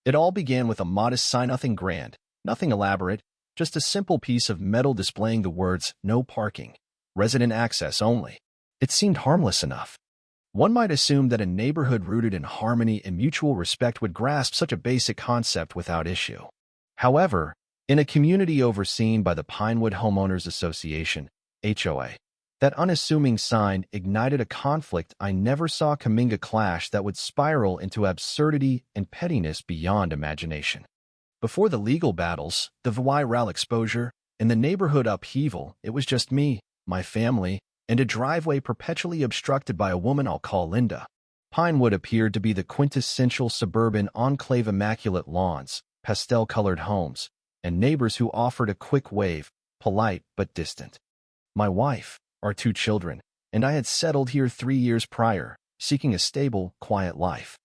It all began with a modest sign, nothing grand, nothing elaborate, just a simple piece of metal displaying the words, "No parking, resident access only." It seemed harmless enough. One might assume that a neighborhood rooted in harmony and mutual respect would grasp such a basic concept without issue. However, in a community overseen by the Pinewood Homeowners Association, HOA, that unassuming sign ignited a conflict I never saw coming, a clash that would spiral into absurdity and pettiness beyond imagination. Before the legal battles, the viral exposure, and the neighborhood upheaval, it was just me, my family, and a driveway perpetually obstructed by a woman I'll call Linda. Pinewood appeared to be the quintessential suburban enclave: immaculate lawns, pastel-colored homes, and neighbors who offered a quick wave, polite but distant. My wife, our 2 children, and I had settled here 3 years prior, seeking a stable, quiet life.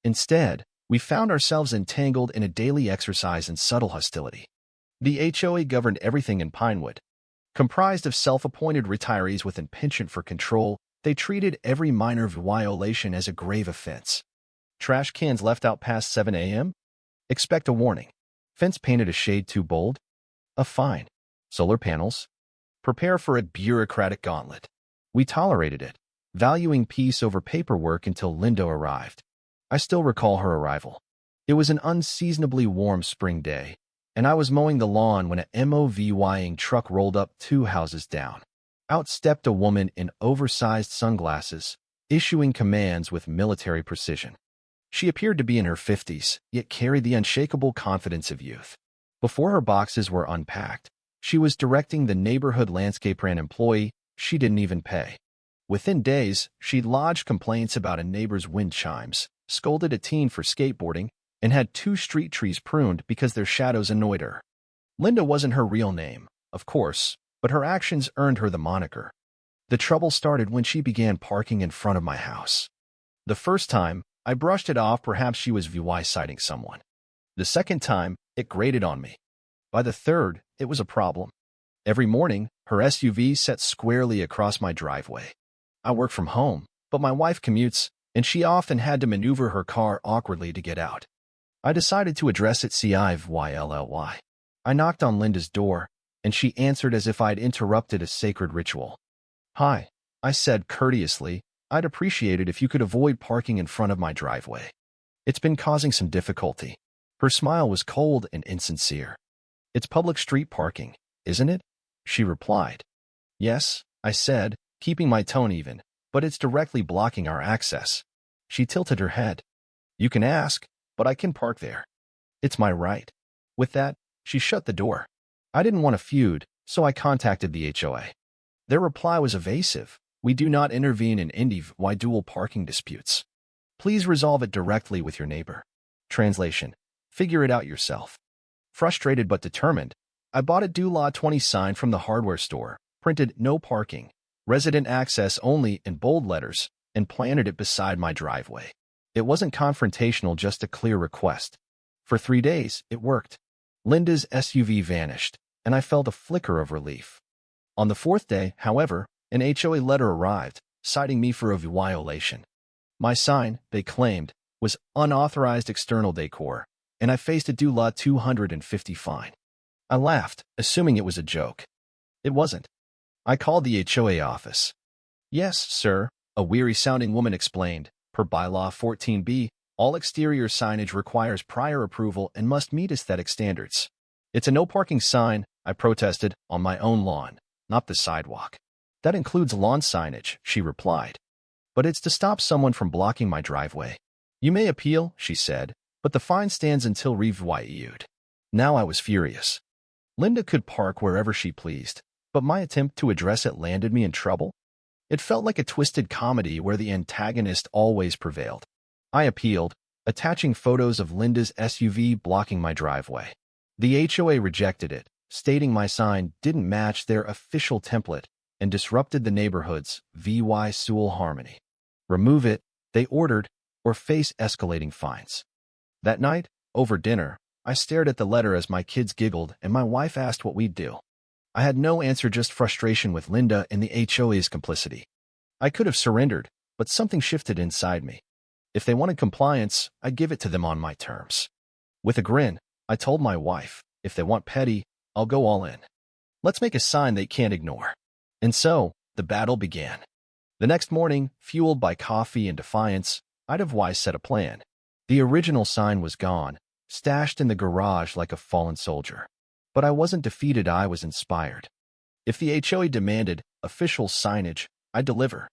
Instead, we found ourselves entangled in a daily exercise in subtle hostility. The HOA governed everything in Pinewood. Comprised of self-appointed retirees with a penchant for control, they treated every minor violation as a grave offense. Trash cans left out past 7 a.m.? Expect a warning. Fence painted a shade too bold? A fine. Solar panels? Prepare for a bureaucratic gauntlet. We tolerated it, valuing peace over paperwork until Linda arrived. I still recall her arrival. It was an unseasonably warm spring day, and I was mowing the lawn when a moving truck rolled up 2 houses down. Out stepped a woman in oversized sunglasses, issuing commands with military precision. She appeared to be in her 50s, yet carried the unshakable confidence of youth. Before her boxes were unpacked, she was directing the neighborhood landscaper, an employee she didn't even pay. Within days, she'd lodged complaints about a neighbor's wind chimes, scolded a teen for skateboarding, and had 2 street trees pruned because their shadows annoyed her. Linda wasn't her real name, of course, but her actions earned her the moniker. The trouble started when she began parking in front of my house. The first time, I brushed it off, perhaps she was citing someone. The second time, it grated on me. By the third, it was a problem. Every morning, her SUV sat squarely across my driveway. I work from home, but my wife commutes, and she often had to maneuver her car awkwardly to get out. I decided to address it civilly. I knocked on Linda's door, and she answered as if I'd interrupted a sacred ritual. "Hi," I said courteously. "I'd appreciate it if you could avoid parking in front of my driveway. It's been causing some difficulty." Her smile was cold and insincere. "It's public street parking, isn't it?" she replied. "Yes," I said, keeping my tone even, "but it's directly blocking our access." She tilted her head. "You can ask, but I can park there. It's my right." With that, she shut the door. I didn't want a feud, so I contacted the HOA. Their reply was evasive. "We do not intervene in individual parking disputes. Please resolve it directly with your neighbor." Translation: figure it out yourself. Frustrated but determined, I bought a Law 20 sign from the hardware store, printed "No parking, resident access only" in bold letters, and planted it beside my driveway. It wasn't confrontational, just a clear request. For 3 days, it worked. Linda's SUV vanished, and I felt a flicker of relief. On the 4th day, however, an HOA letter arrived, citing me for a violation. My sign, they claimed, was unauthorized external decor, and I faced a Law 250 fine. I laughed, assuming it was a joke. It wasn't. I called the HOA office. "Yes, sir," a weary-sounding woman explained. "Per bylaw 14B, all exterior signage requires prior approval and must meet aesthetic standards." "It's a no-parking sign," I protested, "on my own lawn, not the sidewalk." "That includes lawn signage," she replied. "But it's to stop someone from blocking my driveway." "You may appeal," she said, "but the fine stands until reviewed." Now I was furious. Linda could park wherever she pleased, but my attempt to address it landed me in trouble. It felt like a twisted comedy where the antagonist always prevailed. I appealed, attaching photos of Linda's SUV blocking my driveway. The HOA rejected it, stating my sign didn't match their official template and disrupted the neighborhood's visual harmony. Remove it, they ordered, or face escalating fines. That night, over dinner, I stared at the letter as my kids giggled and my wife asked what we'd do. I had no answer, just frustration with Linda and the HOA's complicity. I could have surrendered, but something shifted inside me. If they wanted compliance, I'd give it to them on my terms. With a grin, I told my wife, if they want petty, I'll go all in. Let's make a sign they can't ignore. And so, the battle began. The next morning, fueled by coffee and defiance, I'd have wise set a plan. The original sign was gone, stashed in the garage like a fallen soldier. But I wasn't defeated, I was inspired. If the HOA demanded official signage, I'd deliver.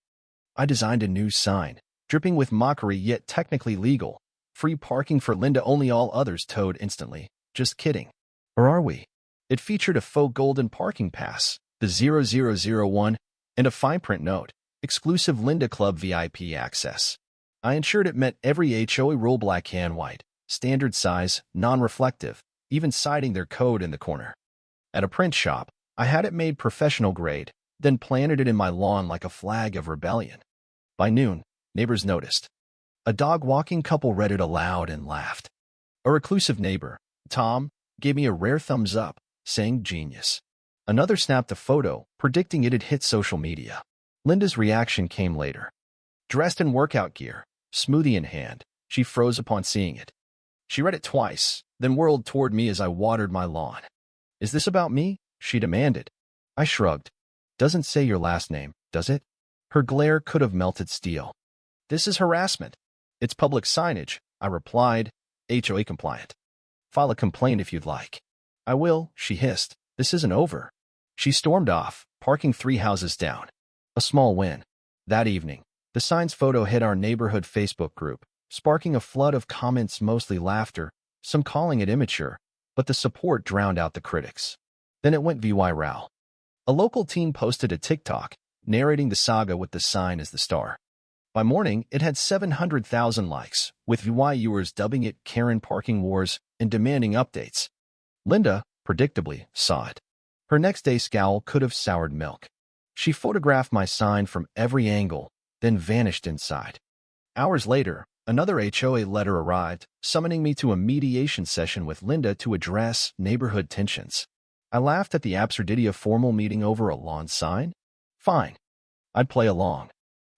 I designed a new sign, dripping with mockery yet technically legal. Free parking for Linda, only, all others towed instantly. Just kidding. Or are we? It featured a faux golden parking pass, the 0001, and a fine print note, exclusive Linda Club VIP access. I ensured it met every HOA rule: black and white, standard size, non-reflective, even citing their code in the corner. At a print shop, I had it made professional grade, then planted it in my lawn like a flag of rebellion. By noon, neighbors noticed. A dog-walking couple read it aloud and laughed. A reclusive neighbor, Tom, gave me a rare thumbs up, saying genius. Another snapped a photo, predicting it'd hit social media. Linda's reaction came later. Dressed in workout gear, smoothie in hand, she froze upon seeing it. She read it twice, then whirled toward me as I watered my lawn. Is this about me? She demanded. I shrugged. Doesn't say your last name, does it? Her glare could have melted steel. This is harassment. It's public signage, I replied, HOA compliant. File a complaint if you'd like. I will, she hissed. This isn't over. She stormed off, parking 3 houses down. A small win. That evening, the sign's photo hit our neighborhood Facebook group, sparking a flood of comments, mostly laughter, some calling it immature, but the support drowned out the critics. Then it went viral. A local teen posted a TikTok, narrating the saga with the sign as the star. By morning, it had 700,000 likes, with viewers dubbing it Karen Parking Wars and demanding updates. Linda, predictably, saw it. Her next day scowl could have soured milk. She photographed my sign from every angle, then vanished inside. Hours later, another HOA letter arrived, summoning me to a mediation session with Linda to address neighborhood tensions. I laughed at the absurdity of formal meeting over a lawn sign. Fine. I'd play along.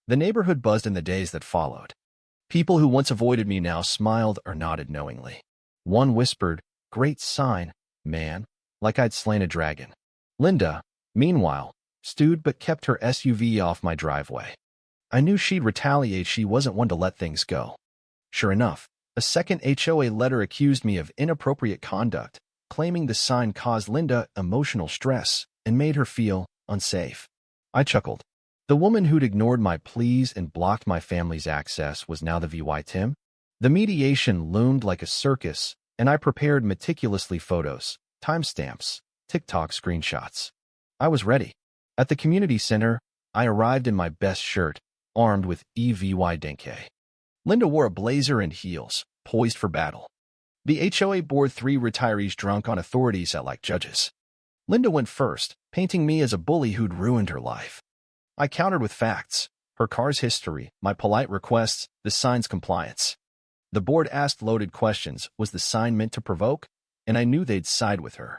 The neighborhood buzzed in the days that followed. People who once avoided me now smiled or nodded knowingly. One whispered, "Great sign, man," like I'd slain a dragon. Linda, meanwhile, stewed but kept her SUV off my driveway. I knew she'd retaliate. She wasn't one to let things go. Sure enough, a second HOA letter accused me of inappropriate conduct, claiming the sign caused Linda emotional stress and made her feel unsafe. I chuckled. The woman who'd ignored my pleas and blocked my family's access was now the victim. The mediation loomed like a circus, and I prepared meticulously photos, timestamps, TikTok screenshots. I was ready. At the community center, I arrived in my best shirt, armed with EVY Denke. Linda wore a blazer and heels, poised for battle. The HOA board 3 retirees drunk on authorities like judges. Linda went first, painting me as a bully who'd ruined her life. I countered with facts, her car's history, my polite requests, the sign's compliance. The board asked loaded questions. Was the sign meant to provoke? And I knew they'd side with her.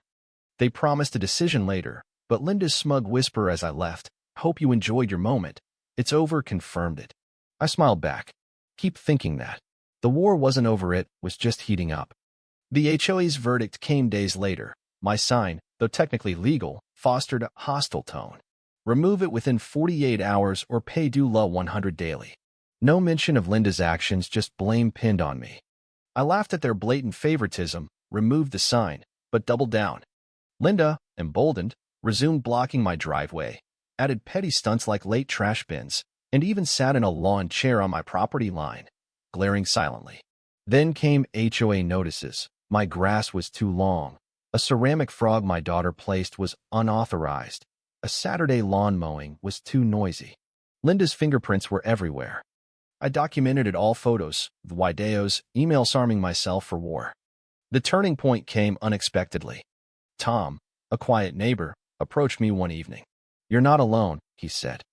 They promised a decision later, but Linda's smug whisper as I left, "Hope you enjoyed your moment. It's over," confirmed it. I smiled back. Keep thinking that. The war wasn't over, it was just heating up. The HOA's verdict came days later. My sign, though technically legal, fostered a hostile tone. Remove it within 48 hours or pay due law 100 daily. No mention of Linda's actions, just blame pinned on me. I laughed at their blatant favoritism, removed the sign, but doubled down. Linda, emboldened, resumed blocking my driveway, added petty stunts like late trash bins, and even sat in a lawn chair on my property line, glaring silently. Then came HOA notices. My grass was too long. A ceramic frog my daughter placed was unauthorized. A Saturday lawn mowing was too noisy. Linda's fingerprints were everywhere. I documented it all: photos, videos, emails arming myself for war. The turning point came unexpectedly. Tom, a quiet neighbor, approached me one evening. "You're not alone," he said.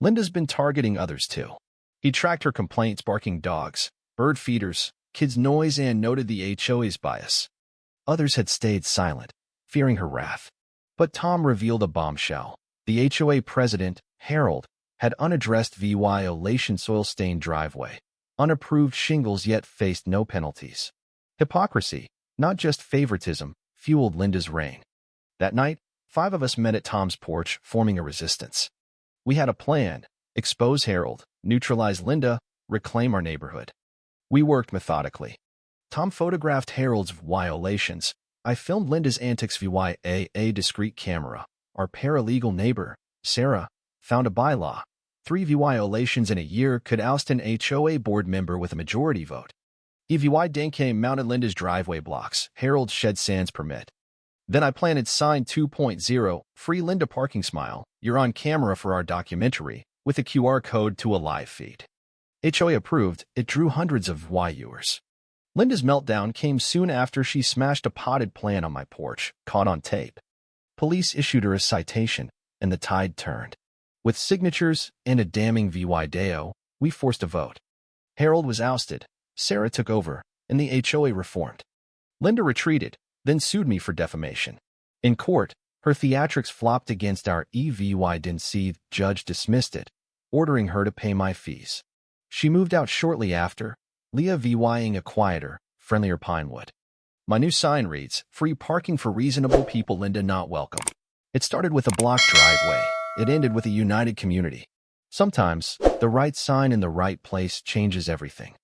"Linda's been targeting others too." He tracked her complaints: barking dogs, bird feeders, kids' noise, and noted the HOA's bias. Others had stayed silent, fearing her wrath. But Tom revealed a bombshell. The HOA president, Harold, had unaddressed violation: soil-stained driveway, unapproved shingles, yet faced no penalties. Hypocrisy. Not just favoritism, fueled Linda's reign. That night, 5 of us met at Tom's porch, forming a resistance. We had a plan: expose Harold, neutralize Linda, reclaim our neighborhood. We worked methodically. Tom photographed Harold's violations. I filmed Linda's antics via a discreet camera. Our paralegal neighbor, Sarah, found a bylaw. 3 violations in a year could oust an HOA board member with a majority vote. EVY Denke mounted Linda's driveway blocks. Harold shed sans permit. Then I planted sign 2.0, free Linda parking smile. You're on camera for our documentary, with a QR code to a live feed. HOA approved. It drew hundreds of viewers. Linda's meltdown came soon after she smashed a potted plant on my porch, caught on tape. Police issued her a citation, and the tide turned. With signatures and a damning video, we forced a vote. Harold was ousted, Sarah took over, and the HOA reformed. Linda retreated, then sued me for defamation. In court, her theatrics flopped against our EVY judge dismissed it, ordering her to pay my fees. She moved out shortly after, Leah VYing a quieter, friendlier Pinewood. My new sign reads, free parking for reasonable people, Linda not welcome. It started with a blocked driveway. It ended with a united community. Sometimes, the right sign in the right place changes everything.